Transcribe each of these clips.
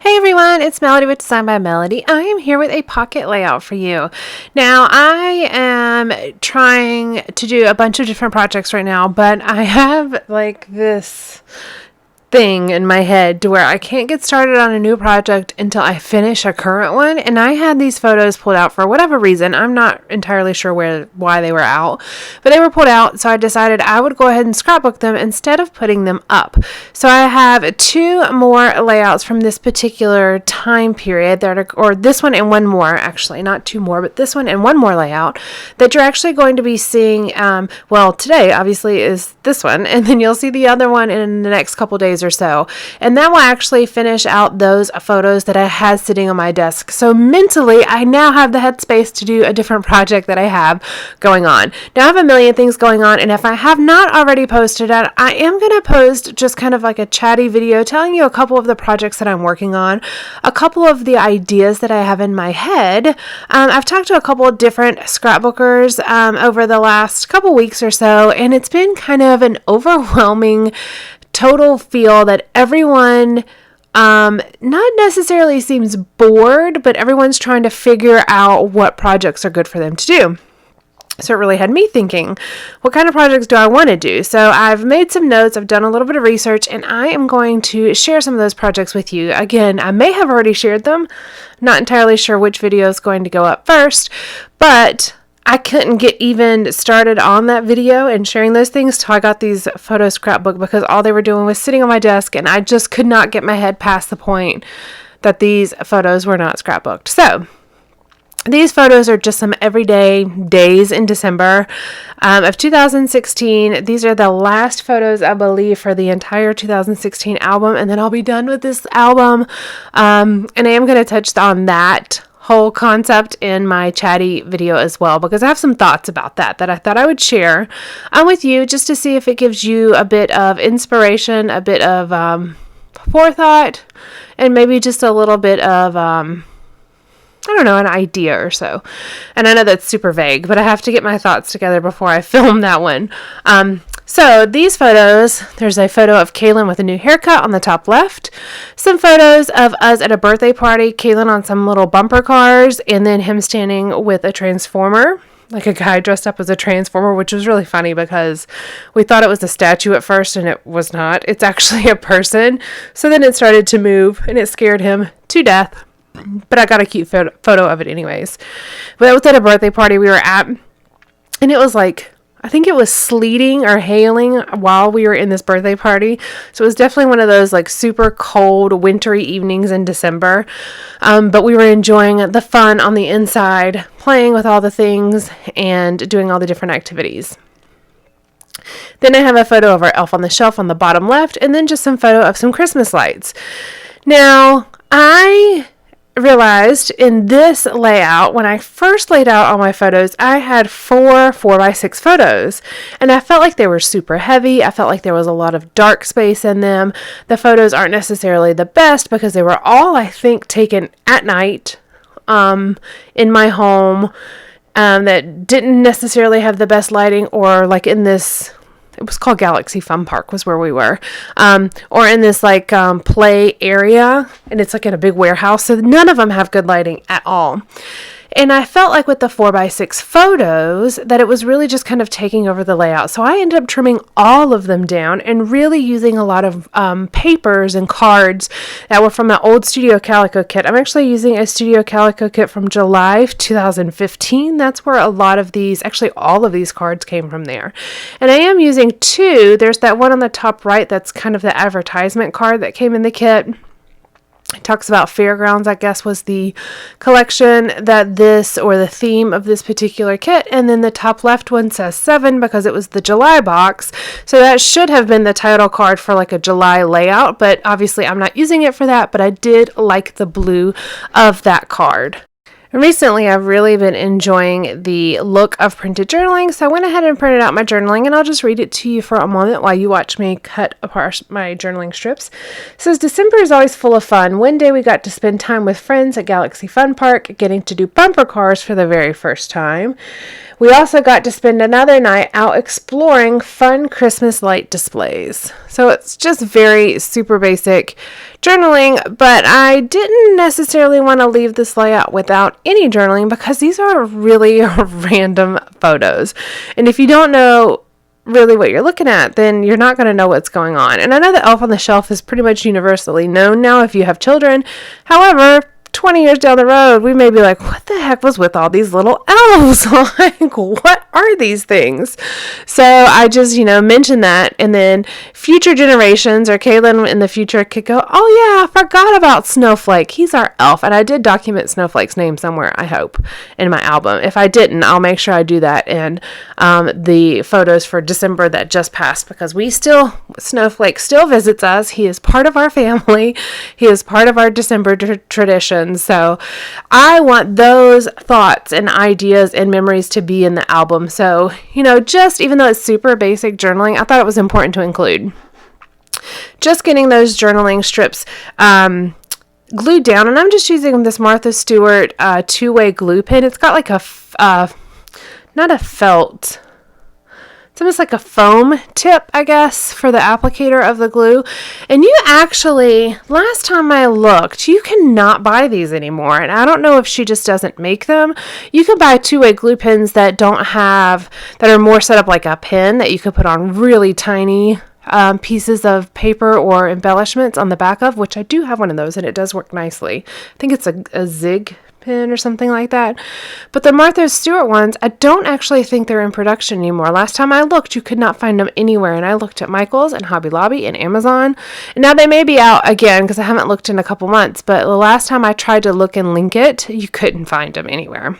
Hey everyone, it's Melody with Design by Melody. I am here with a pocket layout for you. Now, I am trying to do a bunch of different projects right now, but I have like this thing in my head to where I can't get started on a new project until I finish a current one. And I had these photos pulled out for whatever reason. I'm not entirely sure why they were out, but they were pulled out. So I decided I would go ahead and scrapbook them instead of putting them up. So I have two more layouts from this particular time period or this one and one more, actually, not two more, but this one and one more layout that you're actually going to be seeing. Today obviously is this one, and then you'll see the other one in the next couple days or so, and that will actually finish out those photos that I had sitting on my desk. So mentally, I now have the headspace to do a different project that I have going on. Now I have a million things going on, and if I have not already posted it, I am going to post just kind of like a chatty video telling you a couple of the projects that I'm working on, a couple of the ideas that I have in my head. I've talked to a couple of different scrapbookers over the last couple weeks or so, and it's been kind of an overwhelming total feel that everyone not necessarily seems bored, but everyone's trying to figure out what projects are good for them to do. So it really had me thinking, what kind of projects do I want to do? So I've made some notes, I've done a little bit of research, and I am going to share some of those projects with you. Again, I may have already shared them, not entirely sure which video is going to go up first, but I couldn't get even started on that video and sharing those things till I got these photo scrapbook, because all they were doing was sitting on my desk and I just could not get my head past the point that these photos were not scrapbooked. So these photos are just some everyday days in December of 2016. These are the last photos, I believe, for the entire 2016 album, and then I'll be done with this album. And I am going to touch on that whole concept in my chatty video as well, because I have some thoughts about that I thought I would share with you, just to see if it gives you a bit of inspiration, a bit of forethought, and maybe just a little bit of an idea or so. And I know that's super vague, but I have to get my thoughts together before I film that one. So these photos, there's a photo of Kaylin with a new haircut on the top left, some photos of us at a birthday party, Kaylin on some little bumper cars, and then him standing with a transformer, like a guy dressed up as a transformer, which was really funny because we thought it was a statue at first and it was not. It's actually a person. So then it started to move and it scared him to death. But I got a cute photo of it anyways. But that was at a birthday party we were at, and it was like, I think it was sleeting or hailing while we were in this birthday party. So it was definitely one of those like super cold, wintry evenings in December. But we were enjoying the fun on the inside, playing with all the things and doing all the different activities. Then I have a photo of our elf on the shelf on the bottom left, and then just some photo of some Christmas lights. Now, I realized in this layout, when I first laid out all my photos, I had 4x6 photos, and I felt like they were super heavy. I felt like there was a lot of dark space in them. The photos aren't necessarily the best because they were all, I think, taken at night in my home that didn't necessarily have the best lighting, or like in this, it was called Galaxy Fun Park was where we were, or in this like play area, and it's like in a big warehouse, so none of them have good lighting at all. And I felt like with the 4x6 photos that it was really just kind of taking over the layout. So I ended up trimming all of them down and really using a lot of papers and cards that were from the old Studio Calico kit. I'm actually using a Studio Calico kit from July 2015. That's where a lot of these, actually all of these cards came from there. And I am using two. There's that one on the top right that's kind of the advertisement card that came in the kit. It talks about fairgrounds, I guess, was the collection that this, or the theme of this particular kit. And then the top left one says 7 because it was the July box. So that should have been the title card for like a July layout, but obviously I'm not using it for that, but I did like the blue of that card. Recently, I've really been enjoying the look of printed journaling, so I went ahead and printed out my journaling, and I'll just read it to you for a moment while you watch me cut apart my journaling strips. It says, December is always full of fun. One day we got to spend time with friends at Galaxy Fun Park, getting to do bumper cars for the very first time. We also got to spend another night out exploring fun Christmas light displays. So it's just very super basic journaling, but I didn't necessarily want to leave this layout without any journaling because these are really random photos. And if you don't know really what you're looking at, then you're not going to know what's going on. And I know that Elf on the Shelf is pretty much universally known now if you have children. However, 20 years down the road, we may be like, what the heck was with all these little elves? Like, what are these things? So I just, mention that. And then future generations or Kaylin in the future could go, oh yeah, I forgot about Snowflake. He's our elf. And I did document Snowflake's name somewhere, I hope, in my album. If I didn't, I'll make sure I do that in the photos for December that just passed, because Snowflake still visits us. He is part of our family. He is part of our December tradition. So I want those thoughts and ideas and memories to be in the album. So, just even though it's super basic journaling, I thought it was important to include. Just getting those journaling strips glued down. And I'm just using this Martha Stewart two-way glue pen. It's got like not a felt, it's almost like a foam tip, I guess, for the applicator of the glue. And you actually, last time I looked, you cannot buy these anymore. And I don't know if she just doesn't make them. You can buy two-way glue pens that are more set up like a pen that you could put on really tiny pieces of paper or embellishments on the back of, which I do have one of those and it does work nicely. I think it's a Zig pen or something like that. But the Martha Stewart ones, I don't actually think they're in production anymore. Last time I looked, you could not find them anywhere. And I looked at Michael's and Hobby Lobby and Amazon. And now they may be out again because I haven't looked in a couple months. But the last time I tried to look and link it, you couldn't find them anywhere.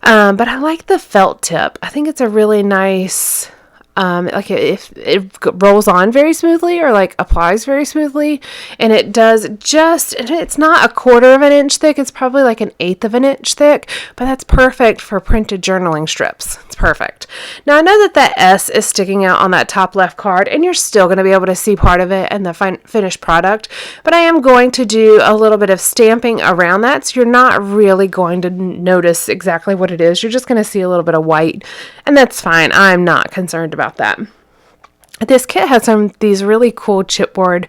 But I like the felt tip. I think it's a really nice, like if it rolls on very smoothly or like applies very smoothly, and it does it's not a 1/4 of an inch thick, it's probably like an 1/8 of an inch thick, but that's perfect for printed journaling strips. It's perfect. Now I know that S is sticking out on that top left card, and you're still going to be able to see part of it and the finished product, but I am going to do a little bit of stamping around that, so you're not really going to notice exactly what it is. You're just going to see a little bit of white, and that's fine. I'm not concerned about that. This kit has these really cool chipboard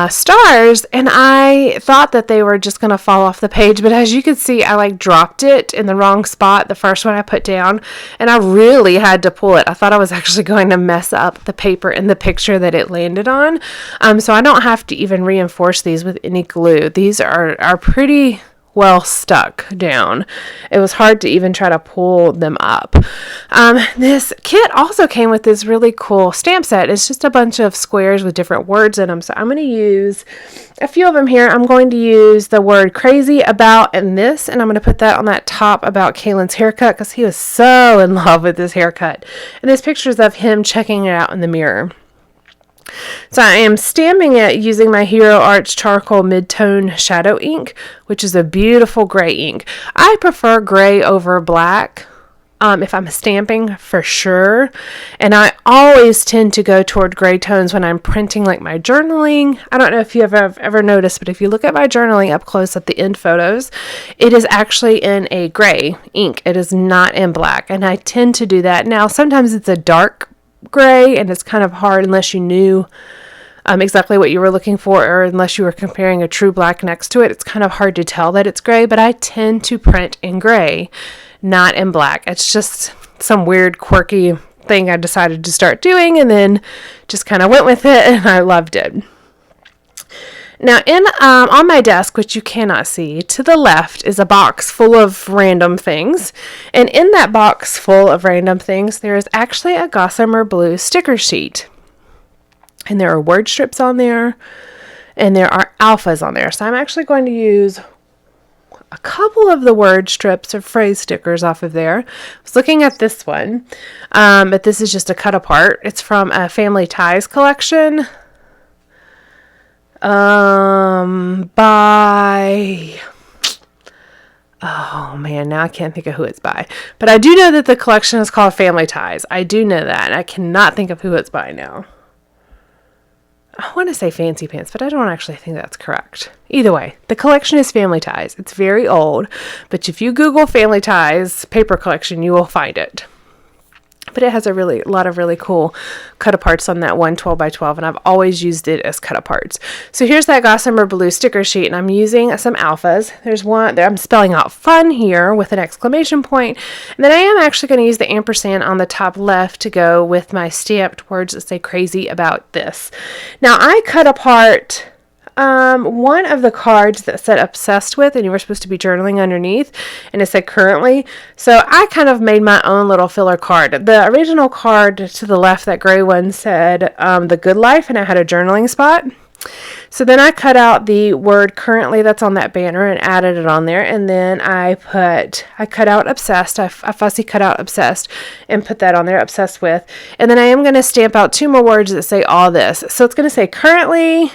stars, and I thought that they were just going to fall off the page, but as you can see, I dropped it in the wrong spot, the first one I put down, and I really had to pull it. I thought I was actually going to mess up the paper in the picture that it landed on, so I don't have to even reinforce these with any glue. These are pretty well stuck down. It was hard to even try to pull them up. This kit also came with this really cool stamp set. It's just a bunch of squares with different words in them. So I'm going to use a few of them here. I'm going to use the word crazy, about, and this, and I'm going to put that on that top about Kaylin's haircut because he was so in love with this haircut. And there's pictures of him checking it out in the mirror. So I am stamping it using my Hero Arts Charcoal Mid-Tone Shadow Ink, which is a beautiful gray ink. I prefer gray over black if I'm stamping, for sure. And I always tend to go toward gray tones when I'm printing like my journaling. I don't know if you have ever noticed, but if you look at my journaling up close at the end photos, it is actually in a gray ink. It is not in black. And I tend to do that. Now, sometimes it's a dark gray and it's kind of hard unless you knew exactly what you were looking for, or unless you were comparing a true black next to it. It's kind of hard to tell that it's gray, but I tend to print in gray, not in black. It's just some weird quirky thing I decided to start doing, and then just kind of went with it, and I loved it. Now, on my desk, which you cannot see, to the left is a box full of random things. And in that box full of random things, there is actually a Gossamer Blue sticker sheet. And there are word strips on there, and there are alphas on there. So I'm actually going to use a couple of the word strips or phrase stickers off of there. I was looking at this one, but this is just a cut apart. It's from a Family Ties collection. By, oh man, now I can't think of who it's by, but I do know that the collection is called Family Ties. I do know that, and I cannot think of who it's by now. I want to say Fancy Pants, but I don't actually think that's correct. Either way, the collection is Family Ties. It's very old, but if you Google Family Ties paper collection, you will find it. But it has a lot of really cool cut-aparts on that one 12 by 12, and I've always used it as cut-aparts. So here's that Gossamer Blue sticker sheet, and I'm using some alphas. There's one that I'm spelling out fun here with an exclamation point, and then I am actually going to use the ampersand on the top left to go with my stamped words that say crazy about this. Now I cut apart one of the cards that said obsessed with, and you were supposed to be journaling underneath, and it said currently. So I kind of made my own little filler card. The original card to the left, that gray one, said the good life, and I had a journaling spot. So then I cut out the word currently that's on that banner and added it on there, and then I cut out obsessed. I fussy cut out obsessed and put that on there, obsessed with. And then I am going to stamp out 2 more words that say all this. So it's going to say currently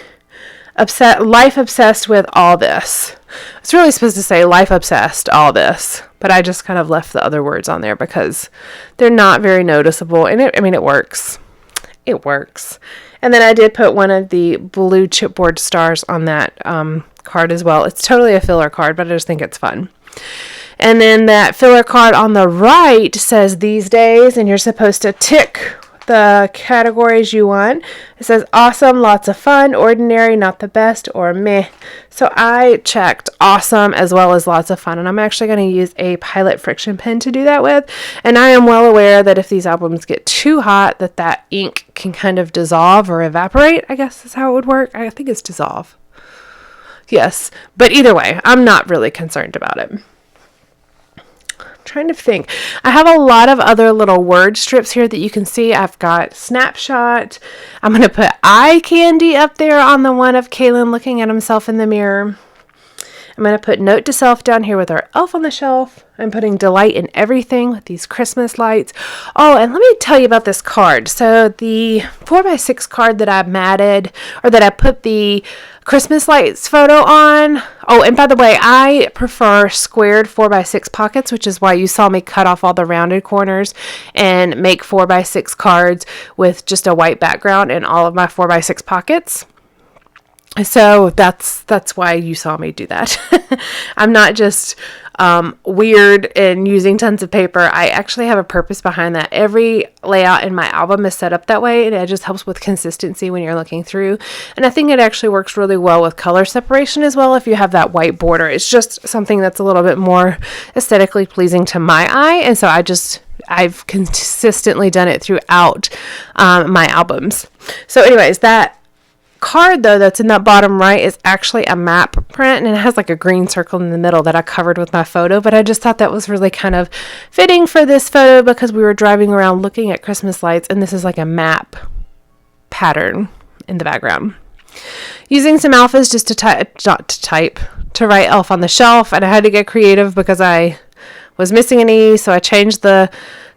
life obsessed with all this. It's really supposed to say life obsessed all this, but I just kind of left the other words on there because they're not very noticeable, and it works. It works. And then I did put one of the blue chipboard stars on that card as well. It's totally a filler card, but I just think it's fun. And then that filler card on the right says these days, and you're supposed to tick the categories you want. It says awesome, lots of fun, ordinary, not the best, or meh. So I checked awesome as well as lots of fun, and I'm actually going to use a Pilot friction pen to do that with. And I am well aware that if these albums get too hot, that ink can kind of dissolve or evaporate, I guess is how it would work. I think it's dissolve. Yes, but either way, I'm not really concerned about it. Trying to think. I have a lot of other little word strips here that you can see. I've got snapshot. I'm going to put eye candy up there on the one of Kaylin looking at himself in the mirror. I'm going to put note to self down here with our elf on the shelf. I'm putting delight in everything with these Christmas lights. Oh, and let me tell you about this card. So the 4x6 card that I matted, or that I put the Christmas lights photo on. Oh, and by the way, I prefer squared 4x6 pockets, which is why you saw me cut off all the rounded corners and make 4x6 cards with just a white background in all of my 4x6 pockets. So that's why you saw me do that. I'm not just weird and using tons of paper. I actually have a purpose behind that. Every layout in my album is set up that way, and it just helps with consistency when you're looking through. And I think it actually works really well with color separation as well if you have that white border. It's just something that's a little bit more aesthetically pleasing to my eye, and so I've consistently done it throughout my albums. So anyways, that card though that's in that bottom right is actually a map print, and it has like a green circle in the middle that I covered with my photo, but I just thought that was really kind of fitting for this photo because we were driving around looking at Christmas lights, and this is like a map pattern in the background. Using some alphas just to write elf on the shelf, and I had to get creative because I was missing an E, so I changed the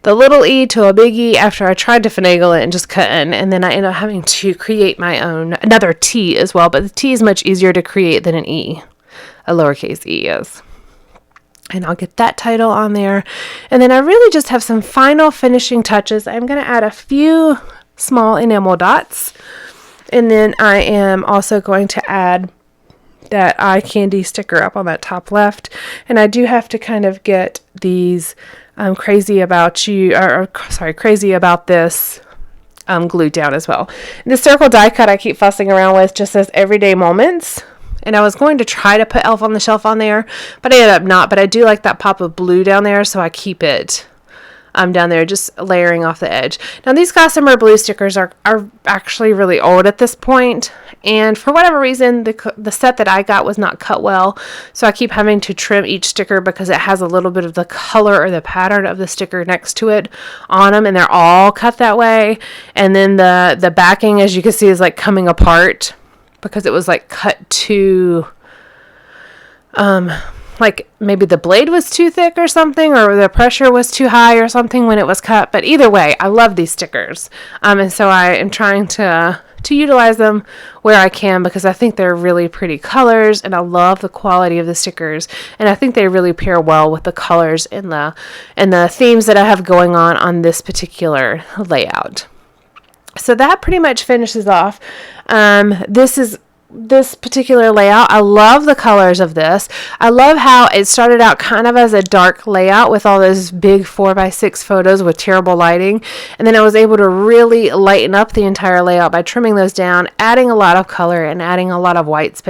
little E to a big E after I tried to finagle it and just couldn't. And then I ended up having to create my own, another T as well. But the T is much easier to create than an E. A lowercase e is. And I'll get that title on there. And then I really just have some final finishing touches. I'm going to add a few small enamel dots. And then I am also going to add that eye candy sticker up on that top left. And I do have to kind of get these crazy about this glued down as well. The circle die cut I keep fussing around with just says everyday moments. And I was going to try to put elf on the shelf on there, but I ended up not. But I do like that pop of blue down there, so I keep it down there, just layering off the edge. Now these Gossamer blue stickers are actually really old at this point, and for whatever reason the set that I got was not cut well, so I keep having to trim each sticker because it has a little bit of the color or the pattern of the sticker next to it on them, and they're all cut that way. And then the backing, as you can see, is like coming apart because it was like cut too like maybe the blade was too thick or something, or the pressure was too high or something when it was cut. But either way, I love these stickers. And so I am trying to utilize them where I can because I think they're really pretty colors, and I love the quality of the stickers. And I think they really pair well with the colors and the themes that I have going on this particular layout. So that pretty much finishes off. This particular layout. I love the colors of this. I love how it started out kind of as a dark layout with all those big 4x6 photos with terrible lighting, and then I was able to really lighten up the entire layout by trimming those down, adding a lot of color and adding a lot of white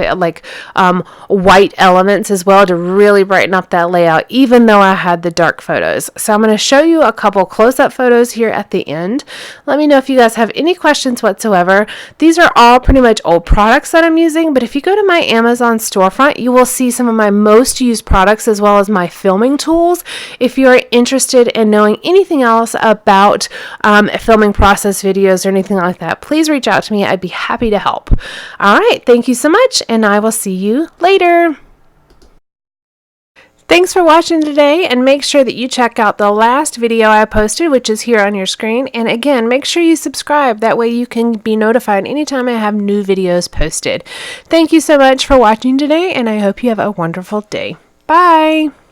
white elements as well to really brighten up that layout, even though I had the dark photos. So I'm going to show you a couple close-up photos here at the end. Let me know if you guys have any questions whatsoever. These are all pretty much old products that I'm using, but if you go to my Amazon storefront, you will see some of my most used products as well as my filming tools. If you're interested in knowing anything else about filming process videos or anything like that, please reach out to me. I'd be happy to help. All right, thank you so much, and I will see you later. Thanks for watching today, and make sure that you check out the last video I posted, which is here on your screen. And again, make sure you subscribe. That way you can be notified anytime I have new videos posted. Thank you so much for watching today, and I hope you have a wonderful day. Bye!